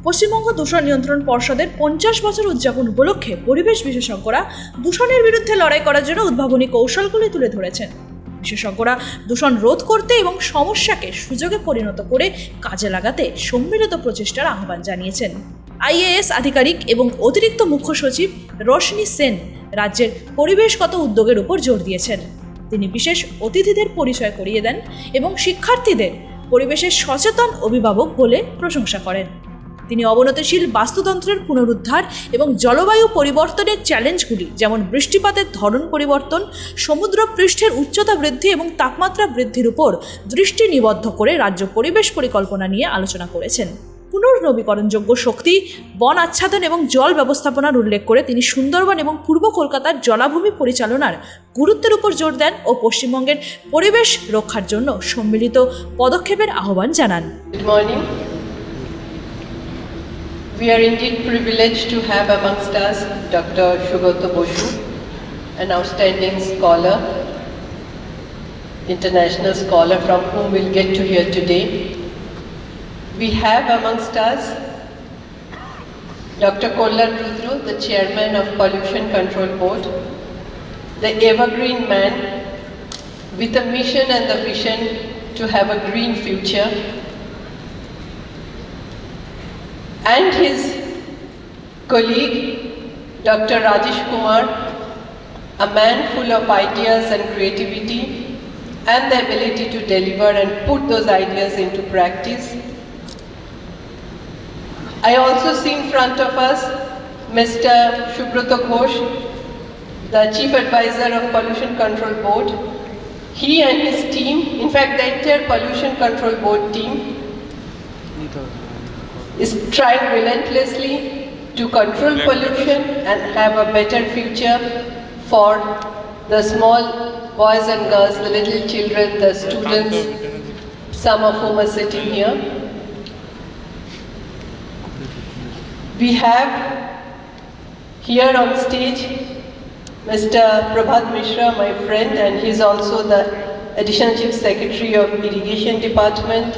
পশ্চিমবঙ্গ দূষণ নিয়ন্ত্রণ পর্ষদের 50 বছর উদযাপন উপলক্ষে পরিবেশ বিশেষজ্ঞরা দূষণের বিরুদ্ধে লড়াই করার জন্য উদ্ভাবনী কৌশলগুলি তুলে ধরেছেন। বিশেষজ্ঞরা দূষণ রোধ করতে এবং সমস্যাকে সুযোগে পরিণত করে কাজে লাগাতে সম্মিলিত প্রচেষ্টার আহ্বান জানিয়েছেন। আইএএস আধিকারিক এবং অতিরিক্ত মুখ্য সচিব রোশনি সেন রাজ্যের পরিবেশগত উদ্যোগের উপর জোর দিয়েছেন। তিনি বিশেষ অতিথিদের পরিচয় করিয়ে দেন এবং শিক্ষার্থীদের পরিবেশের সচেতন অভিভাবক বলে প্রশংসা করেন। তিনি অবনতিশীল বাস্তুতন্ত্রের পুনরুদ্ধার এবং জলবায়ু পরিবর্তনের চ্যালেঞ্জগুলি যেমন বৃষ্টিপাতের ধরন পরিবর্তন, সমুদ্র পৃষ্ঠের উচ্চতা বৃদ্ধি এবং তাপমাত্রা বৃদ্ধির উপর দৃষ্টি নিবদ্ধ করে রাজ্য পরিবেশ পরিকল্পনা নিয়ে আলোচনা করেছেন। পুনর্নবীকরণযোগ্য শক্তি, বন আচ্ছাদন এবং জল ব্যবস্থাপনার উল্লেখ করে তিনি সুন্দরবন এবং পূর্ব কলকাতার জলাভূমি পরিচালনার গুরুত্বের উপর জোর দেন ও পশ্চিমবঙ্গের পরিবেশ রক্ষার জন্য সম্মিলিত পদক্ষেপের আহ্বান জানান। Good morning. We are indeed privileged to have amongst us Dr. Sugata Boshu, an outstanding scholar, international scholar from whom we'll get to hear today. We have amongst us Dr. Rudra, the chairman of Pollution Control Board, the evergreen man with a mission and the vision to have a green future, and his colleague Dr. Rajesh Kumar, a man full of ideas and creativity and the ability to deliver and put those ideas into practice. I also see in front of us Mr. Subrata Ghosh, the Chief Advisor of Pollution Control Board. He and his team, in fact the entire Pollution Control Board team, is trying relentlessly to control pollution and have a better future for the small boys and girls, the little children, the students, some of whom are sitting here. We have here on stage Mr. Prabhat Mishra, my friend, and he's also the Additional Chief Secretary of Irrigation Department,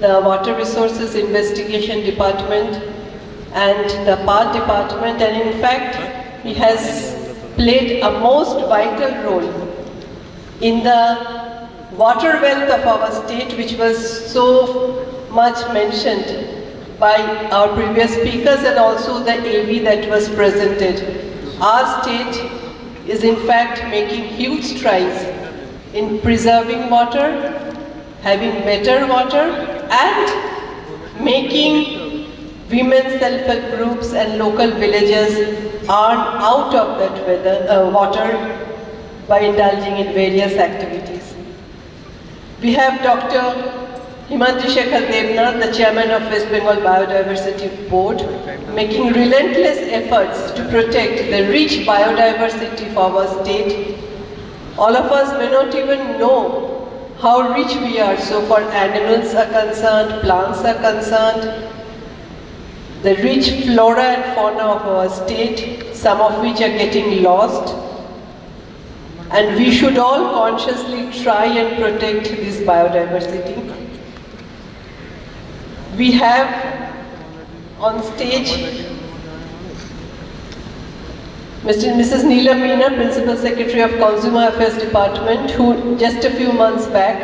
the Water Resources Investigation Department, and the Power Department, and in fact he has played a most vital role in the water wealth of our state, which was so much mentioned by our previous speakers and also the AV that was presented. Our state is in fact making huge strides in preserving water, having better water, and making women's self-help groups and local villagers earn out of that water by indulging in various activities. We have Dr. Himantri Shekhar Devnath, the chairman of West Bengal Biodiversity Board, making relentless efforts to protect the rich biodiversity of our state. All of us may not even know how rich we are. So far animals are concerned, plants are concerned, the rich flora and fauna of our state, some of which are getting lost. And we should all consciously try and protect this biodiversity. We have on stage Mr. and Mrs. Neela Meena, Principal Secretary of Consumer Affairs Department, who just a few months back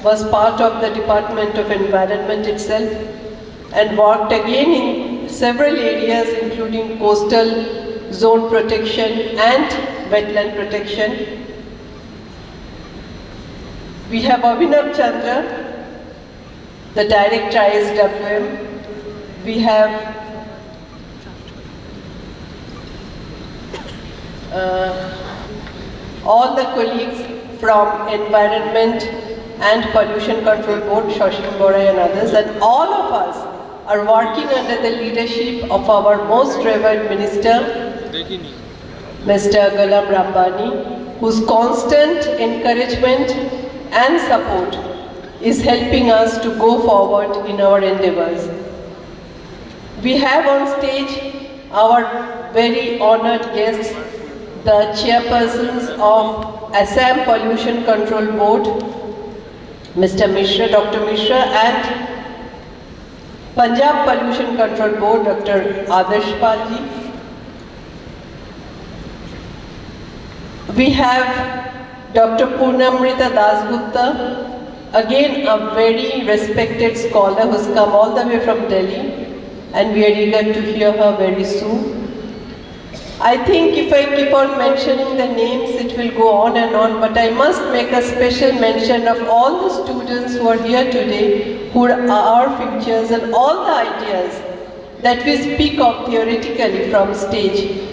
was part of the Department of Environment itself and worked again in several areas including coastal zone protection and wetland protection. We have Abhinav Chandra, the Director ISWM. We have all the colleagues from Environment and Pollution Control Board, Shashin Borai and others, and all of us are working under the leadership of our most revered Minister, Mr. Galam Rambani, whose constant encouragement and support is helping us to go forward in our endeavors. We have on stage our very honored guests, the chairpersons of Assam Pollution Control Board, Mr. Mishra, Dr. Mishra, and Punjab Pollution Control Board, Dr. Adarsh Palji. We have Dr. Purnamrita Dasgupta, again a very respected scholar who's come all the way from Delhi, and we are eager to hear her very soon. I think if I keep on mentioning the names, it will go on and on, but I must make a special mention of all the students who are here today, who are our futures, and all the ideas that we speak of theoretically from stage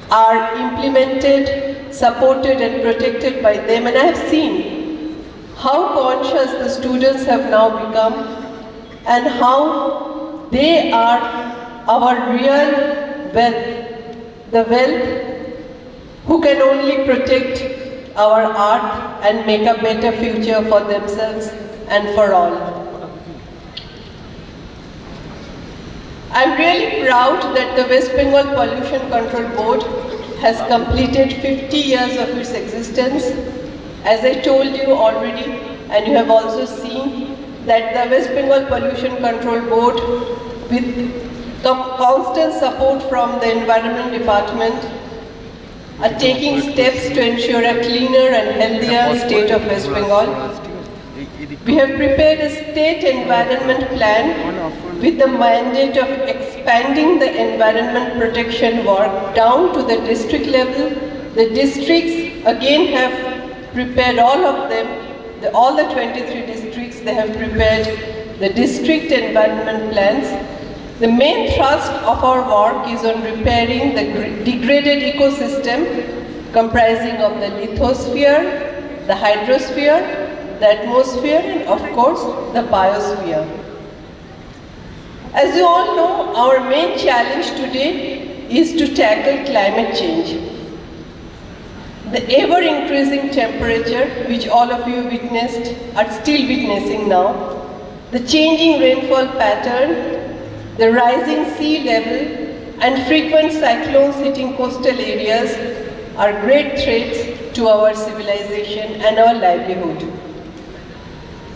are implemented, supported and protected by them. And I have seen how conscious the students have now become and how they are our real wealth, the wealth who can only protect our art and make a better future for themselves and for all. I'm really proud that the West Bengal Pollution Control Board has completed 50 years of its existence. As I told you already, and you have also seen, that the West Bengal Pollution Control Board, with constant support from the Environment Department, are taking steps to ensure a cleaner and healthier state of West Bengal. We have prepared a state environment plan with the mandate of expanding the environment protection work down to the district level. The districts again have prepared all of them, all the 23 districts, they have prepared the district environment plans. The main thrust of our work is on repairing the degraded ecosystem comprising of the lithosphere, the hydrosphere, the atmosphere, and of course the biosphere. As you all know, our main challenge today is to tackle climate change. The ever-increasing temperature, which all of you witnessed, are still witnessing now, the changing rainfall pattern, the rising sea level, and frequent cyclones hitting coastal areas are great threats to our civilization and our livelihood.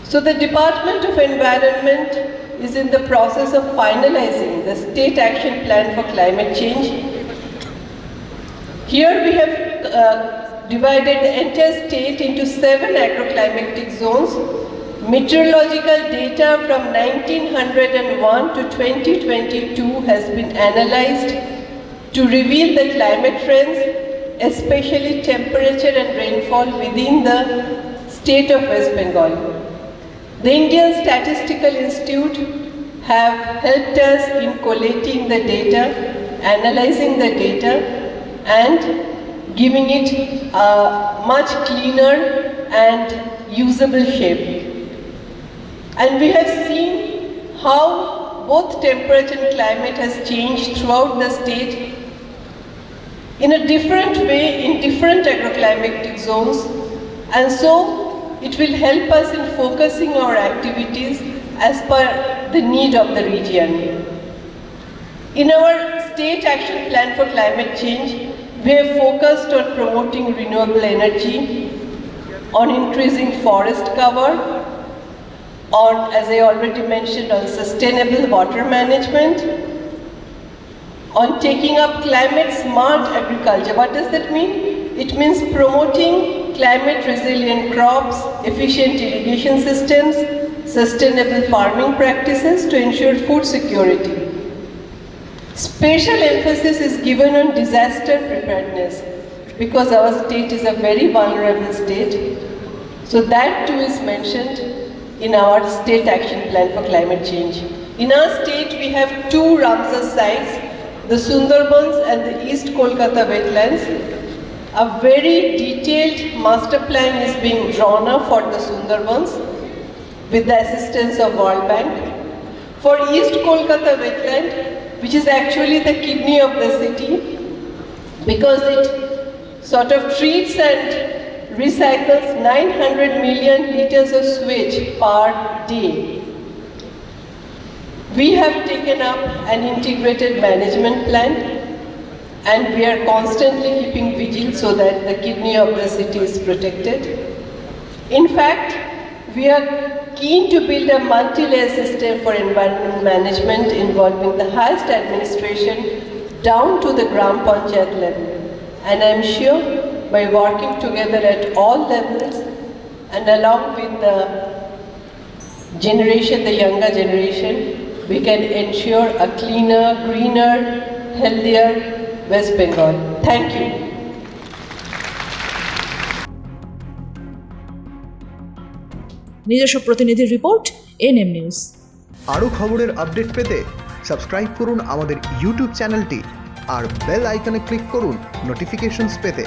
So the Department of Environment is in the process of finalizing the State Action Plan for Climate Change. Here we have divided the entire state into 7 agroclimatic zones. Meteorological data from 1901 to 2022 has been analyzed to reveal the climate trends, especially temperature and rainfall within the state of West Bengal. The Indian Statistical Institute have helped us in collating the data, analyzing the data, and giving it a much cleaner and usable shape. And we have seen how both temperature and climate has changed throughout the state in a different way in different agroclimatic zones, and so it will help us in focusing our activities as per the need of the region. In our State Action Plan for Climate Change, we have focused on promoting renewable energy, on increasing forest cover, on, as I already mentioned, on sustainable water management, on taking up climate smart agriculture. What does that mean? It means promoting climate resilient crops, efficient irrigation systems, sustainable farming practices to ensure food security. Special emphasis is given on disaster preparedness because our state is a very vulnerable state. So that too is mentioned in our State Action Plan for Climate Change. In our state, we have 2 Ramsar sites, the Sundarbans and the East Kolkata wetlands. A very detailed master plan is being drawn up for the Sundarbans with the assistance of World Bank. For East Kolkata wetland, which is actually the kidney of the city, because it sort of treats and recycles 900 million liters of sewage per day. We have taken up an integrated management plan, and we are constantly keeping vigil so that the kidney of the city is protected. In fact, We are keen to build a multi-layer system for environment management involving the highest administration down to the Gram Panchayat level. And I am sure by working together at all levels and along with the generation, the younger generation, we can ensure a cleaner, greener, healthier West Bengal. Thank you. নিজস্ব প্রতিনিধির report NM news. আরও খবরের update পেতে subscribe করুন আমাদের YouTube চ্যানেলটি আর bell আইকনে click করুন নোটিফিকেশনস পেতে।